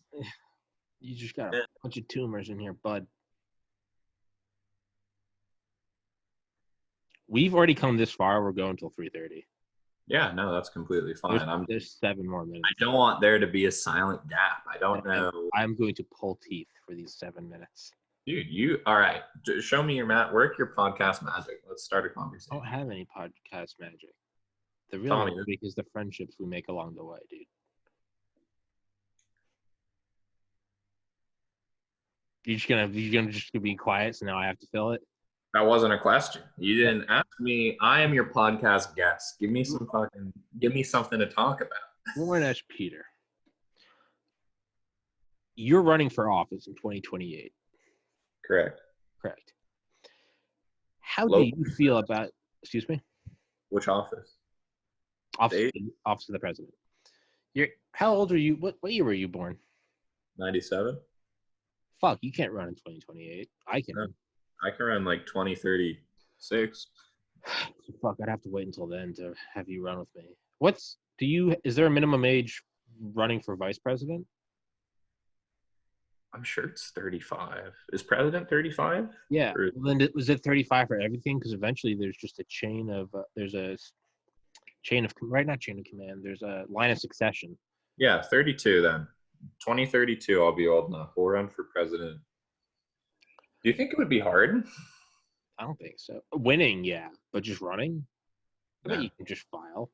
S2: You just got a bunch of tumors in here, bud. We've already come this far. We're going until 3:30.
S1: Yeah, no, that's completely fine.
S2: There's 7 more minutes.
S1: I don't want there to be a silent gap. I don't know.
S2: I'm going to pull teeth for these 7 minutes.
S1: Dude, all right. Show me your work your podcast magic. Let's start a conversation.
S2: I don't have any podcast magic. The real magic is the friendships we make along the way, dude. You're gonna just be quiet, so now I have to fill it.
S1: That wasn't a question. You didn't ask me. I am your podcast guest. Give me something to talk about.
S2: Warren S. Peter, you're running for office in 2028.
S1: Correct.
S2: How do you feel about? Excuse me.
S1: Which office?
S2: Office of the president. How old are you? What year were you born?
S1: 97.
S2: Fuck, you can't run in 2028. I can.
S1: I can run like 2036.
S2: Fuck, I'd have to wait until then to have you run with me. Is there a minimum age running for vice president?
S1: I'm sure it's 35. Is president 35?
S2: Yeah. Well, then was it 35 for everything? Because eventually there's just a chain of there's a line of succession.
S1: Yeah, 32 then. 2032, I'll be old enough. We'll run for president. Do you think it would be hard?
S2: I don't think so. Winning, yeah, but just running? I bet you can just file.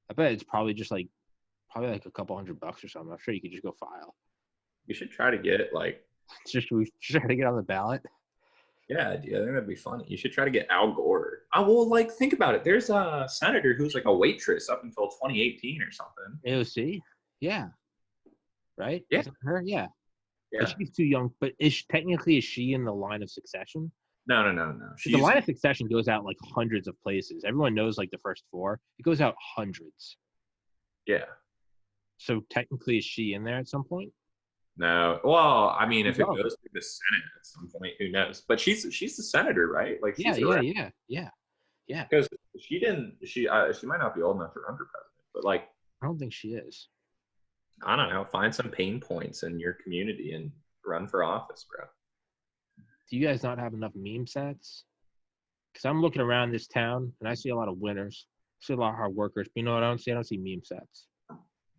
S2: I bet it's probably like a couple $100 or something. I'm sure you could just go file.
S1: You should try to get it
S2: we try to get on the ballot.
S1: Yeah, dude, I think that'd be funny. You should try to get Al Gore. Think about it. There's a senator who's like a waitress up until 2018 or something.
S2: AOC? Yeah. Right?
S1: Yeah.
S2: Isn't her? Yeah.
S1: Yeah.
S2: But she's too young. But is she in the line of succession?
S1: No.
S2: The line of succession goes out like hundreds of places. Everyone knows like the first 4. It goes out hundreds.
S1: Yeah.
S2: So technically, is she in there at some point?
S1: No. Well, I mean, if it goes through the Senate at some point, who knows? But she's the senator, right? Like
S2: yeah.
S1: Because she might not be old enough to run for president, but like
S2: I don't think she is.
S1: I don't know. Find some pain points in your community and run for office, bro.
S2: Do you guys not have enough meme sets? Because I'm looking around this town and I see a lot of winners. I see a lot of hard workers. But you know what I don't see? I don't see meme sets.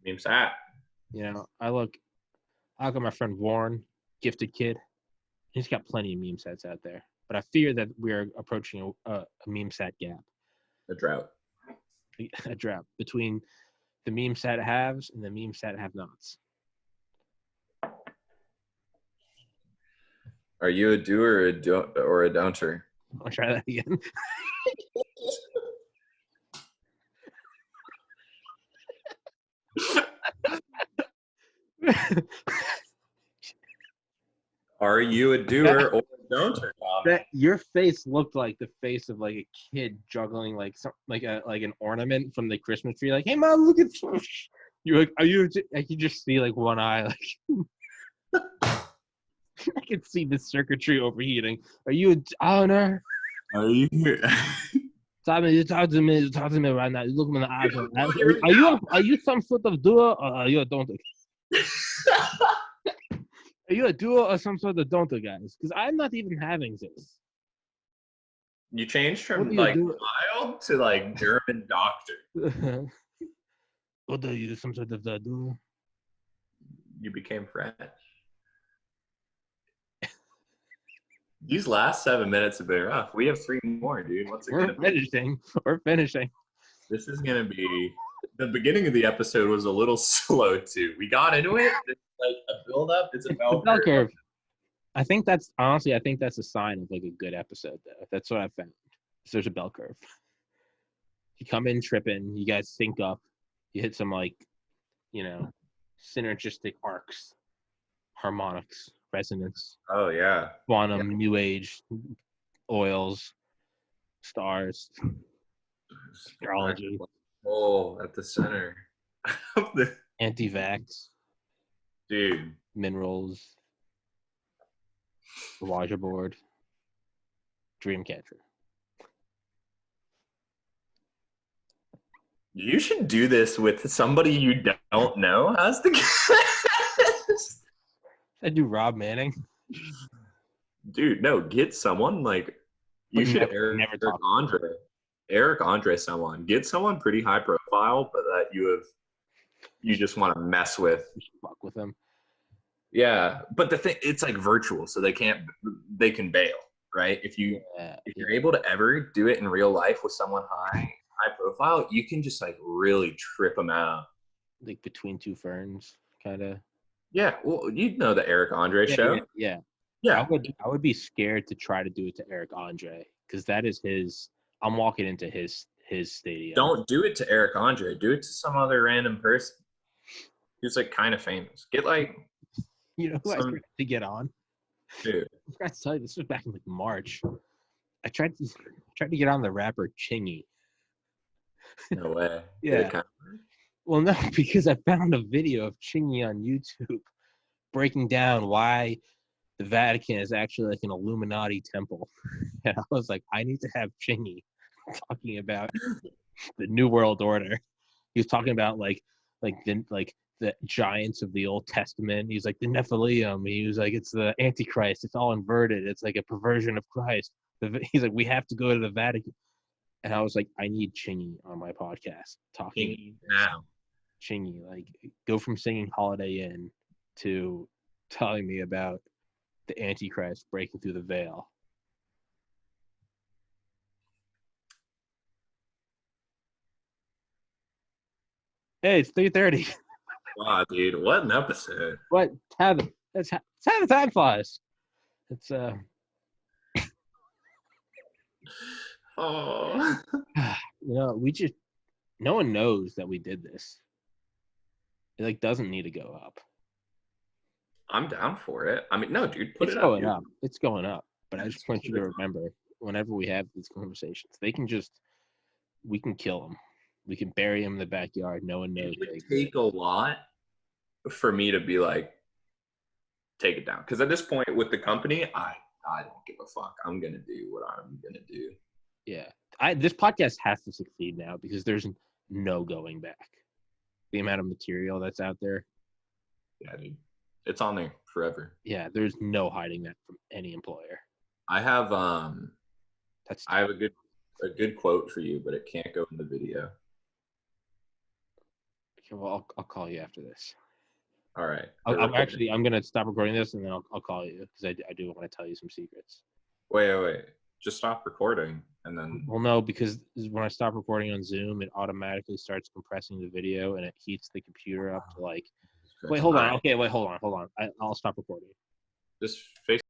S1: Meme set.
S2: You know, I look at my friend Warren, gifted kid. He's got plenty of meme sets out there. But I fear that we're approaching a meme set gap.
S1: A drought.
S2: A drought between the meme set haves and the meme set have-nots.
S1: Are you a doer or a don'ter?
S2: I'll try that again.
S1: Are you a doer or a don'ter, Tom?
S2: Your face looked like the face of like a kid juggling like an ornament from the Christmas tree. Like, hey mom, look at this. You're like, are you? I can just see like one eye. Like, I can see the circuitry overheating. Are you a donor?
S1: Are you here?
S2: Talk to me right now. You look me in the eyes. Are you some sort of doer or are you a donor? Are you a doer or some sort of don'ter, guys? Because I'm not even having this.
S1: You changed from like mild to like German doctor.
S2: What are you, some sort of doer?
S1: You became French. These last 7 minutes have been rough. We have 3 more, dude. What's it gonna be?
S2: We're finishing.
S1: This is gonna be. The beginning of the episode was a little slow too. We got into it. It's like a build up. It's a bell curve.
S2: I think that's a sign of like a good episode though. That's what I found. So there's a bell curve. You come in tripping, you guys sync up, you hit some like, synergistic arcs, harmonics, resonance.
S1: Oh yeah.
S2: Quantum, new age, oils, stars, astrology.
S1: Oh, at the center.
S2: Anti-vax.
S1: Dude.
S2: Minerals. Waja board. Dreamcatcher.
S1: You should do this with somebody you don't know. How's the
S2: I do Rob Manning,
S1: dude? No, get someone like you
S2: but
S1: should
S2: never talk
S1: Eric Andre, someone get someone pretty high profile, but that you just want to mess with.
S2: fuck with him.
S1: Yeah, but the thing, it's like virtual, so they can bail, right? If you're able to ever do it in real life with someone high profile, you can just like really trip them out.
S2: Like between two ferns, kind of.
S1: Yeah, well, you know the Eric Andre show.
S2: Yeah.
S1: Yeah.
S2: I would be scared to try to do it to Eric Andre because that is his. I'm walking into his stadium.
S1: Don't do it to Eric Andre. Do it to some other random person who's like kind of famous. Get like,
S2: you know who I tried to get on?
S1: Dude.
S2: I forgot to tell you, this was back in like March. I tried to get on the rapper Chingy.
S1: No way.
S2: Yeah. Well, no, because I found a video of Chingy on YouTube breaking down why the Vatican is actually like an Illuminati temple. And I was like, I need to have Chingy talking about the New World Order. He was talking about like the giants of the Old Testament. He's like the Nephilim. He was like, it's the Antichrist. It's all inverted. It's like a perversion of Christ. He's like, we have to go to the Vatican. And I was like, I need Chingy on my podcast talking
S1: now.
S2: Chingy, like go from singing Holiday Inn to telling me about the Antichrist breaking through the veil. Hey, it's 3:30.
S1: Wow, dude, what an episode!
S2: What? How the time flies. It's
S1: Oh,
S2: no one knows that we did this. It like doesn't need to go up.
S1: I'm down for it. I mean, no, dude, put
S2: it
S1: up.
S2: Going up. It's going up. But I just want you to remember, whenever we have these conversations, we can kill them. We can bury them in the backyard. No one knows.
S1: It would take a lot for me to be like, take it down. Because at this point with the company, I don't give a fuck. I'm gonna do what I'm gonna do.
S2: Yeah, this podcast has to succeed now because there's no going back. The amount of material that's out there.
S1: Yeah, dude, it's on there forever.
S2: Yeah, there's no hiding that from any employer.
S1: I have I have a good quote for you, but it can't go in the video.
S2: Okay, well, I'll call you after this.
S1: All right.
S2: I'm gonna stop recording this and then I'll call you because I do want to tell you some secrets.
S1: Wait. Just stop recording and then.
S2: Well, no, because when I stop recording on Zoom, it automatically starts compressing the video and it heats the computer up to like. Wait, hold on. Okay, wait, hold on. I'll stop recording.
S1: Just face